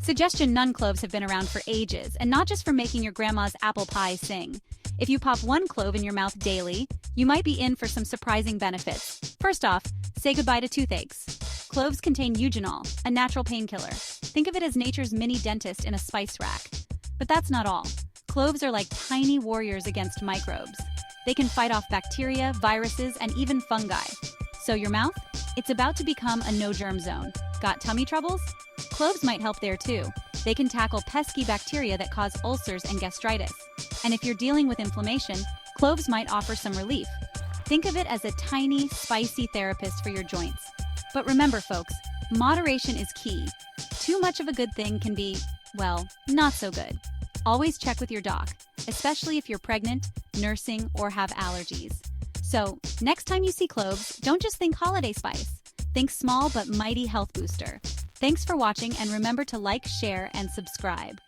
Suggestion: none cloves have been around for ages, and not just for making your grandma's apple pie sing. If you pop one clove in your mouth daily, you might be in for some surprising benefits. First off, say goodbye to toothaches. Cloves contain eugenol, a natural painkiller. Think of it as nature's mini dentist in a spice rack. But that's not all. Cloves are like tiny warriors against microbes. They can fight off bacteria, viruses, and even fungi. So your mouth? It's about to become a no-germ zone. Got tummy troubles? Cloves might help there too. They can tackle pesky bacteria that cause ulcers and gastritis. And if you're dealing with inflammation, cloves might offer some relief. Think of it as a tiny, spicy therapist for your joints. But remember, folks, moderation is key. Too much of a good thing can be, well, not so good. Always check with your doc, especially if you're pregnant, nursing, or have allergies. So, next time you see cloves, don't just think holiday spice. Think small but mighty health booster. Thanks for watching, and remember to like, share, and subscribe.